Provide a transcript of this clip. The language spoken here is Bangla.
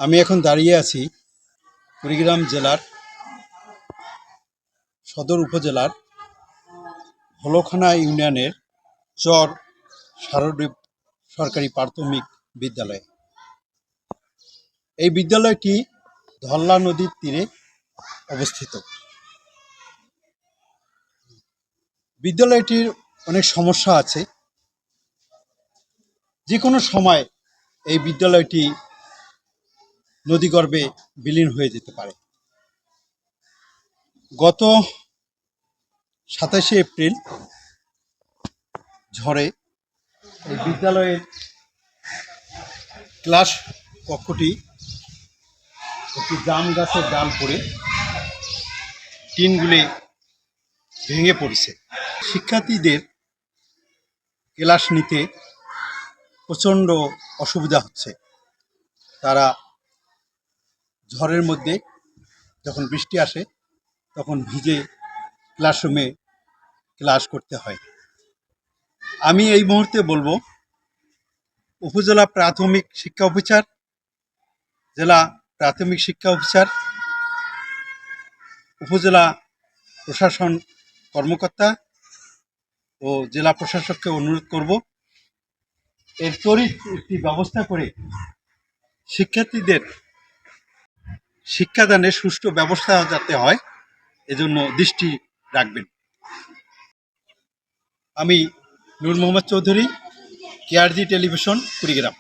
আমি এখন দাঁড়িয়ে আছি কুড়িগ্রাম জেলার সদর উপজেলার হলখানা ইউনিয়নের চর শারদীপ সরকারি প্রাথমিক বিদ্যালয়ে। এই বিদ্যালয়টি ধল্লা নদীর তীরে অবস্থিত। বিদ্যালয়টির অনেক সমস্যা আছে। যে কোনো সময় এই বিদ্যালয়টি নদীগর্ভে বিলীন হয়ে যেতে পারে। গত 27শে এপ্রিল ঝড়ে এই বিদ্যালয়ের ক্লাস কক্ষটি একটি জাম গাছের ডাল পড়ে টিনগুলি ভেঙে পড়েছে। শিক্ষার্থীদের ক্লাস নিতে প্রচণ্ড অসুবিধা হচ্ছে। তারা ঝড়ের মধ্যে যখন বৃষ্টি আসে তখন ভিজে ক্লাসরুমে ক্লাস করতে হয়। আমি এই মুহূর্তে বলবো, উপজেলা প্রাথমিক শিক্ষা অফিসার, জেলা প্রাথমিক শিক্ষা অফিসার, উপজেলা প্রশাসন কর্মকর্তা ও জেলা প্রশাসককে অনুরোধ করব, এর ত্বরিত একটি ব্যবস্থা করে শিক্ষার্থীদের শিক্ষাদানের সুষ্ঠু ব্যবস্থা যাতে হয় এজন্য দৃষ্টি রাখবেন। আমি নূর মোহাম্মদ চৌধুরী, কেআরজি টেলিভিশন, কুড়িগ্রাম।